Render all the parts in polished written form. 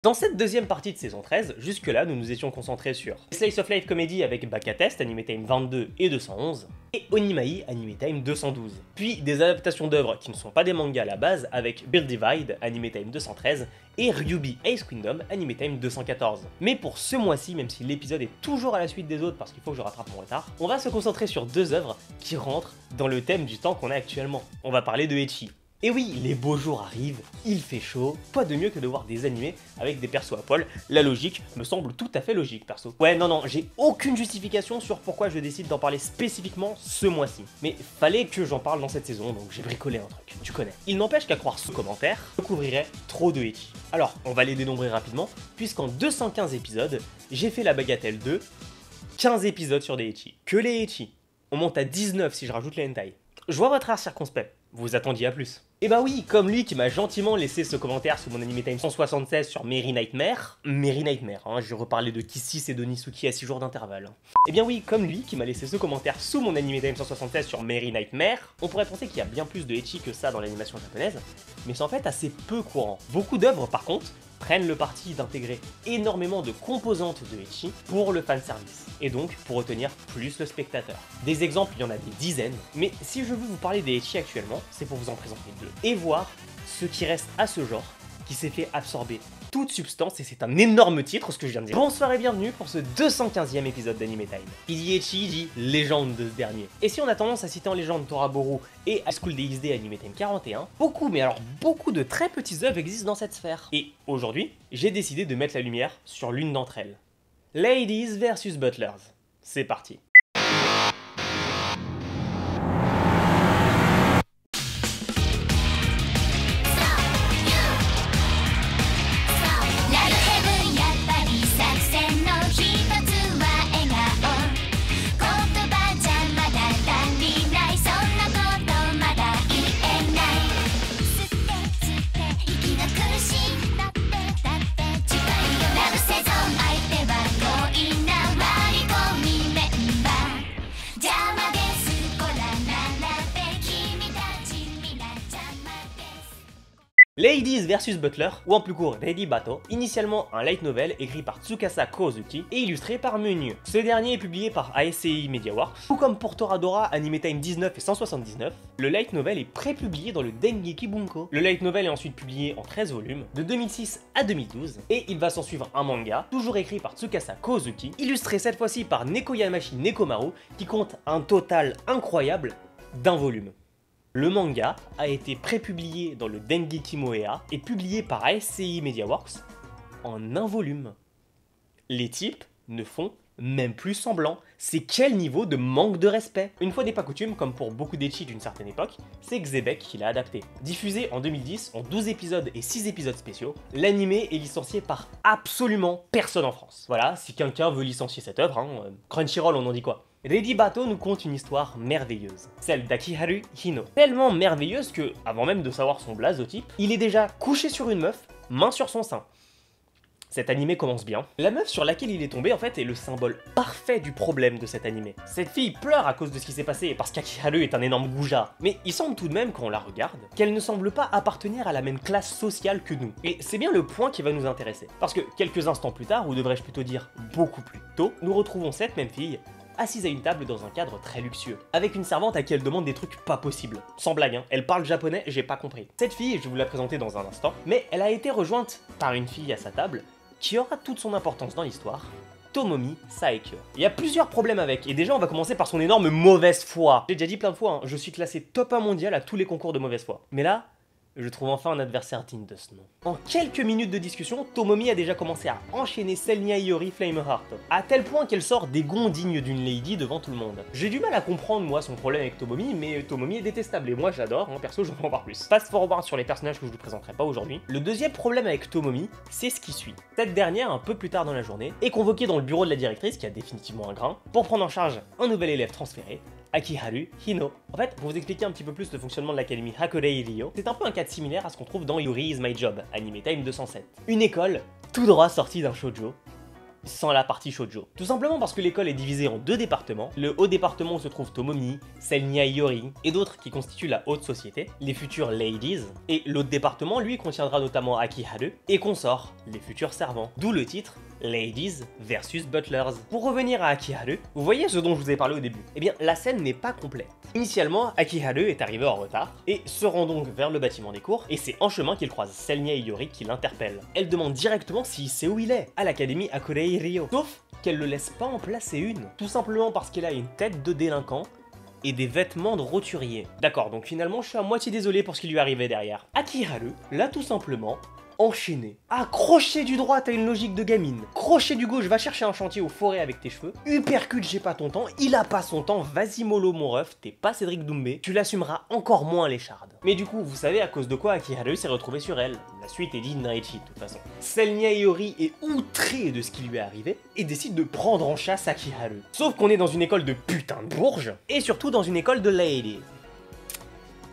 Dans cette deuxième partie de saison 13, jusque-là, nous nous étions concentrés sur Slice of Life Comedy avec Baka Test, Anime Time 22 et 211, et Onimae, Anime Time 212. Puis des adaptations d'œuvres qui ne sont pas des mangas à la base avec Build Divide, Anime Time 213, et Ryubi Ace Kingdom, Anime Time 214. Mais pour ce mois-ci, même si l'épisode est toujours à la suite des autres parce qu'il faut que je rattrape mon retard, on va se concentrer sur deux œuvres qui rentrent dans le thème du temps qu'on a actuellement. On va parler de ecchi. Et oui, les beaux jours arrivent, il fait chaud, quoi de mieux que de voir des animés avec des persos à poil. La logique me semble tout à fait logique, perso. Ouais, non, j'ai aucune justification sur pourquoi je décide d'en parler spécifiquement ce mois-ci. Mais fallait que j'en parle dans cette saison, donc j'ai bricolé un truc, tu connais. Il n'empêche qu'à croire ce commentaire, je couvrirait trop de ecchi. Alors, on va les dénombrer rapidement, puisqu'en 215 épisodes, j'ai fait la bagatelle de 15 épisodes sur des ecchi. Que les ecchi. On monte à 19 si je rajoute les hentai. Je vois votre air circonspect, vous attendiez à plus. Et bah oui, comme lui qui m'a gentiment laissé ce commentaire sous mon Anime Time 176 sur Merry Nightmare, je reparlais de Kissis et de Nisuki à 6 jours d'intervalle. Et bien oui, comme lui qui m'a laissé ce commentaire sous mon Anime Time 176 sur Merry Nightmare, on pourrait penser qu'il y a bien plus de ecchi que ça dans l'animation japonaise, mais c'est en fait assez peu courant. Beaucoup d'œuvres par contre prennent le parti d'intégrer énormément de composantes de ecchi pour le fanservice, et donc pour retenir plus le spectateur. Des exemples, il y en a des dizaines, mais si je veux vous parler des ecchi actuellement, c'est pour vous en présenter deux, et voir ce qui reste à ce genre, qui s'est fait absorber toute substance, et c'est un énorme titre ce que je viens de dire. Bonsoir et bienvenue pour ce 215e épisode d'Anime Time. Qui dit ecchi dit légende de ce dernier. Et si on a tendance à citer en légende Toraboru et High School DxD Anime Time 41, beaucoup, mais alors beaucoup de très petites œuvres existent dans cette sphère. Et aujourd'hui, j'ai décidé de mettre la lumière sur l'une d'entre elles. Ladies vs Butlers. C'est parti. Ladies vs Butler, ou en plus court Ready Battle, initialement un light novel écrit par Tsukasa Kozuki et illustré par Munyu. Ce dernier est publié par ASCI Mediaworks, tout comme pour Toradora, Anime Time 19 et 179, le light novel est pré-publié dans le Dengeki Bunko. Le light novel est ensuite publié en 13 volumes, de 2006 à 2012, et il va s'en suivre un manga, toujours écrit par Tsukasa Kozuki, illustré cette fois-ci par Nekoyamashi Nekomaru, qui compte un total incroyable d'1 volume. Le manga a été prépublié dans le Dengeki Moea et publié par ASCI Mediaworks en 1 volume. Les types ne font même plus semblant. C'est quel niveau de manque de respect. Une fois n'est pas coutume, comme pour beaucoup d'ecchi d'une certaine époque, c'est Xebec qui l'a adapté. Diffusé en 2010 en 12 épisodes et 6 épisodes spéciaux, l'animé est licencié par absolument personne en France. Voilà, si quelqu'un veut licencier cette œuvre, Crunchyroll on en dit quoi. Ready Battle nous conte une histoire merveilleuse, celle d'Akiharu Hino. Tellement merveilleuse que, avant même de savoir son blaze au type, il est déjà couché sur une meuf, main sur son sein. Cet animé commence bien. La meuf sur laquelle il est tombé en fait est le symbole parfait du problème de cet animé. Cette fille pleure à cause de ce qui s'est passé parce qu'Akiharu est un énorme goujat. Mais il semble tout de même quand on la regarde qu'elle ne semble pas appartenir à la même classe sociale que nous. Et c'est bien le point qui va nous intéresser. Parce que quelques instants plus tard, ou devrais-je plutôt dire beaucoup plus tôt, nous retrouvons cette même fille assise à une table dans un cadre très luxueux, avec une servante à qui elle demande des trucs pas possibles. Sans blague, elle parle japonais, j'ai pas compris. Cette fille, je vais vous la présenter dans un instant, mais elle a été rejointe par une fille à sa table, qui aura toute son importance dans l'histoire, Tomomi Saekyo. Il y a plusieurs problèmes avec, et déjà on va commencer par son énorme mauvaise foi. J'ai déjà dit plein de fois, je suis classé top 1 mondial à tous les concours de mauvaise foi. Mais là, je trouve enfin un adversaire digne de ce nom. En quelques minutes de discussion, Tomomi a déjà commencé à enchaîner Selnia Iori Flameheart, à tel point qu'elle sort des gonds dignes d'une lady devant tout le monde. J'ai du mal à comprendre moi son problème avec Tomomi, mais Tomomi est détestable et moi j'adore, perso je veux en voir plus. Fast forward sur les personnages que je vous présenterai pas aujourd'hui. Le deuxième problème avec Tomomi, c'est ce qui suit. Cette dernière, un peu plus tard dans la journée, est convoquée dans le bureau de la directrice, qui a définitivement un grain, pour prendre en charge un nouvel élève transféré, Akiharu Hino. En fait, pour vous expliquer un petit peu plus le fonctionnement de l'académie Hakurei Ryo, c'est un peu un cadre similaire à ce qu'on trouve dans Yuri is My Job, Anime Time 207. Une école tout droit sortie d'un shoujo, sans la partie shoujo. Tout simplement parce que l'école est divisée en deux départements. Le haut département où se trouve Tomomi, Selnia Iori et d'autres qui constituent la haute société, les futures ladies, et l'autre département lui contiendra notamment Akiharu et consorts, les futurs servants. D'où le titre Ladies versus Butlers. Pour revenir à Akiharu, vous voyez ce dont je vous ai parlé au début? Eh bien la scène n'est pas complète. Initialement, Akiharu est arrivé en retard et se rend donc vers le bâtiment des cours et c'est en chemin qu'il croise Selnia Iori qui l'interpelle. Elle demande directement s'il sait où il est, à l'académie Akurei Ryo. Sauf qu'elle le laisse pas en placer une, tout simplement parce qu'il a une tête de délinquant et des vêtements de roturier. D'accord, donc finalement je suis à moitié désolé pour ce qui lui arrivait derrière. Akiharu l'a tout simplement enchaîné. Ah, crochet du droit, t'as une logique de gamine. Crochet du gauche, va chercher un chantier aux forêts avec tes cheveux. Uppercut, j'ai pas ton temps. Il a pas son temps. Vas-y mollo mon ref, t'es pas Cédric Doumbé. Tu l'assumeras encore moins l'écharde. Mais du coup, vous savez à cause de quoi Akiharu s'est retrouvé sur elle. La suite est digne d'un ecchi de toute façon. Selnia Iori est outrée de ce qui lui est arrivé et décide de prendre en chasse Akiharu. Sauf qu'on est dans une école de putain de bourges et surtout dans une école de ladies.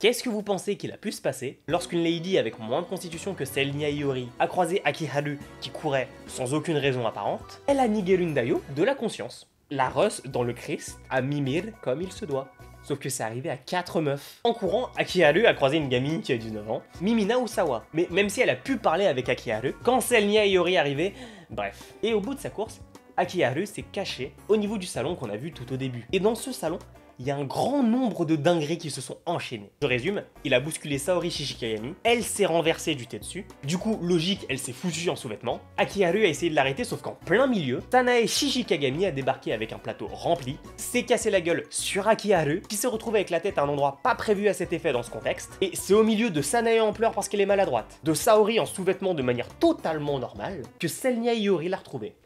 Qu'est-ce que vous pensez qu'il a pu se passer lorsqu'une lady avec moins de constitution que Selnia Iori a croisé Akiharu qui courait sans aucune raison apparente? Elle a Nigerun Dayo de la conscience. La Russ dans le Christ à mimir comme il se doit. Sauf que c'est arrivé à 4 meufs. En courant, Akiharu a croisé une gamine qui a 19 ans, Mimina Osawa. Mais même si elle a pu parler avec Akiharu, quand Selnia Iori arrivait, bref. Et au bout de sa course, Akiharu s'est caché au niveau du salon qu'on a vu tout au début. Et dans ce salon, il y a un grand nombre de dingueries qui se sont enchaînées. Je résume, il a bousculé Saori Shishikagami, elle s'est renversée du thé dessus, du coup, logique, elle s'est foutue en sous-vêtements, Akiharu a essayé de l'arrêter sauf qu'en plein milieu, Sanae Shishikagami a débarqué avec un plateau rempli, s'est cassé la gueule sur Akiharu, qui s'est retrouvé avec la tête à un endroit pas prévu à cet effet dans ce contexte, et c'est au milieu de Sanae en pleurs parce qu'elle est maladroite, de Saori en sous-vêtements de manière totalement normale, que Selnia Iori l'a retrouvée.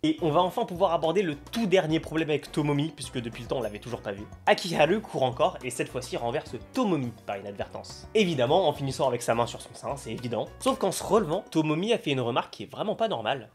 Et on va enfin pouvoir aborder le tout dernier problème avec Tomomi, puisque depuis le temps on l'avait toujours pas vu. Akiharu court encore et cette fois-ci renverse Tomomi par inadvertance. Évidemment en finissant avec sa main sur son sein, c'est évident. Sauf qu'en se relevant, Tomomi a fait une remarque qui est vraiment pas normale.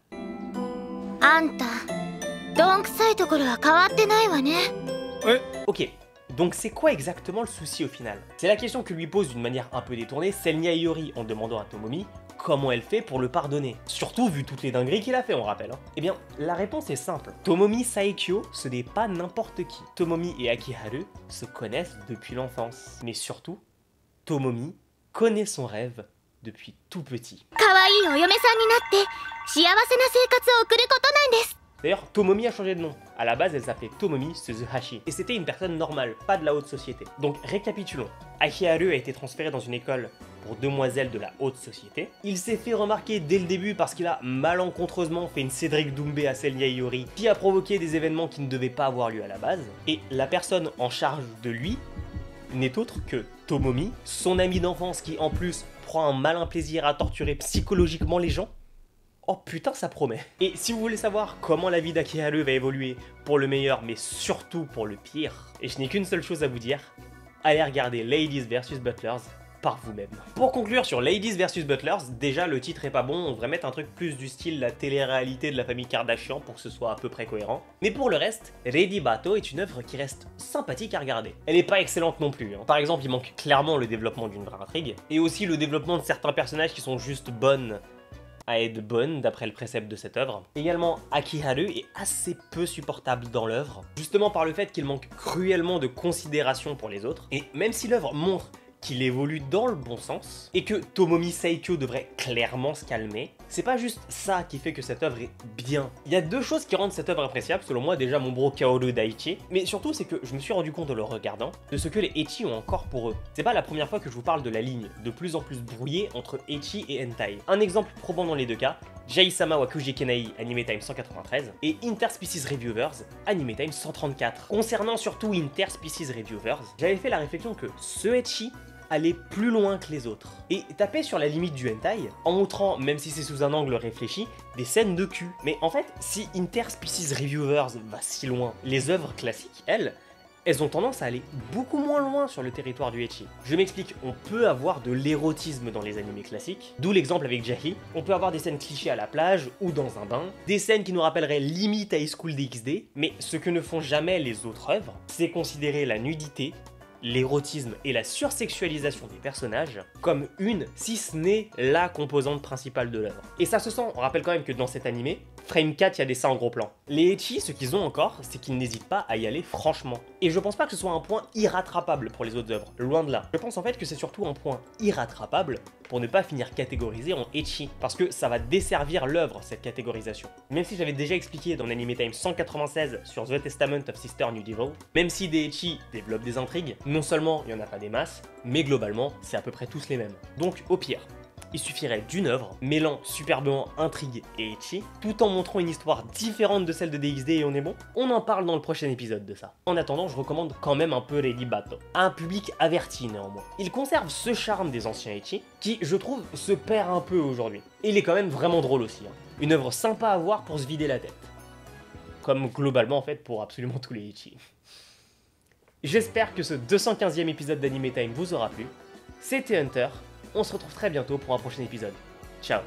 Ok, donc c'est quoi exactement le souci au final? C'est la question que lui pose d'une manière un peu détournée Selnia Iori en demandant à Tomomi comment elle fait pour le pardonner. Surtout vu toutes les dingueries qu'il a fait, on rappelle. Eh bien, la réponse est simple. Tomomi Saekyo, ce n'est pas n'importe qui. Tomomi et Akiharu se connaissent depuis l'enfance. Mais surtout, Tomomi connaît son rêve depuis tout petit. D'ailleurs, Tomomi a changé de nom. À la base, elle s'appelait Tomomi Suzuhashi. Et c'était une personne normale, pas de la haute société. Donc, récapitulons. Akiharu a été transféré dans une école pour demoiselles de la haute société. Il s'est fait remarquer dès le début parce qu'il a malencontreusement fait une Cédric Doumbé à Selnia Iori, qui a provoqué des événements qui ne devaient pas avoir lieu à la base. Et la personne en charge de lui n'est autre que Tomomi, son ami d'enfance qui en plus prend un malin plaisir à torturer psychologiquement les gens. Oh putain, ça promet. Et si vous voulez savoir comment la vie d'Akiharu va évoluer pour le meilleur, mais surtout pour le pire, et je n'ai qu'une seule chose à vous dire, allez regarder Ladies vs Butlers par vous-même. Pour conclure sur Ladies vs Butlers, déjà le titre est pas bon, on devrait mettre un truc plus du style la télé-réalité de la famille Kardashian pour que ce soit à peu près cohérent. Mais pour le reste, Ready Bato est une œuvre qui reste sympathique à regarder. Elle est pas excellente non plus, Par exemple, il manque clairement le développement d'une vraie intrigue, et aussi le développement de certains personnages qui sont juste bonnes à être bonne d'après le précepte de cette œuvre. Également, Akiharu est assez peu supportable dans l'œuvre, justement par le fait qu'il manque cruellement de considération pour les autres, et même si l'œuvre montre qu'il évolue dans le bon sens, et que Tomomi Saekyo devrait clairement se calmer, c'est pas juste ça qui fait que cette œuvre est bien. Il y a deux choses qui rendent cette œuvre appréciable, selon moi, déjà mon bro Kaoru Daichi, mais surtout c'est que je me suis rendu compte en le regardant de ce que les ecchi ont encore pour eux. C'est pas la première fois que je vous parle de la ligne de plus en plus brouillée entre ecchi et hentai. Un exemple probant dans les deux cas, Jai-sama wa Kujikenai Anime Time 193 et Interspecies Reviewers Anime Time 134. Concernant surtout Interspecies Reviewers, j'avais fait la réflexion que ce ecchi aller plus loin que les autres, et taper sur la limite du hentai, en montrant, même si c'est sous un angle réfléchi, des scènes de cul. Mais en fait, si Interspecies Reviewers va si loin, les œuvres classiques, elles ont tendance à aller beaucoup moins loin sur le territoire du ecchi. Je m'explique, on peut avoir de l'érotisme dans les animés classiques, d'où l'exemple avec Jahi, on peut avoir des scènes clichés à la plage ou dans un bain, des scènes qui nous rappelleraient limite High School DxD, mais ce que ne font jamais les autres œuvres, c'est considérer la nudité, l'érotisme et la sursexualisation des personnages comme une, si ce n'est la composante principale de l'œuvre. Et ça se sent, on rappelle quand même que dans cet animé, Frame 4, il y a des ça en gros plan. Les ecchi, ce qu'ils ont encore, c'est qu'ils n'hésitent pas à y aller franchement. Et je pense pas que ce soit un point irrattrapable pour les autres œuvres, loin de là. Je pense en fait que c'est surtout un point irrattrapable pour ne pas finir catégorisé en ecchi, parce que ça va desservir l'œuvre, cette catégorisation. Même si j'avais déjà expliqué dans l'Anime Time 196 sur The Testament of Sister New Devil, même si des ecchi développent des intrigues, non seulement il y en a pas des masses, mais globalement, c'est à peu près tous les mêmes. Donc au pire, il suffirait d'une œuvre mêlant superbement intrigue et ecchi, tout en montrant une histoire différente de celle de DxD et on est bon. On en parle dans le prochain épisode de ça. En attendant, je recommande quand même un peu Ready Bato, à un public averti néanmoins. Il conserve ce charme des anciens ecchi, qui, je trouve, se perd un peu aujourd'hui. Et il est quand même vraiment drôle aussi. Une œuvre sympa à voir pour se vider la tête. Comme globalement en fait pour absolument tous les ecchi. J'espère que ce 215e épisode d'Anime Time vous aura plu. C'était Hunter. On se retrouve très bientôt pour un prochain épisode. Ciao.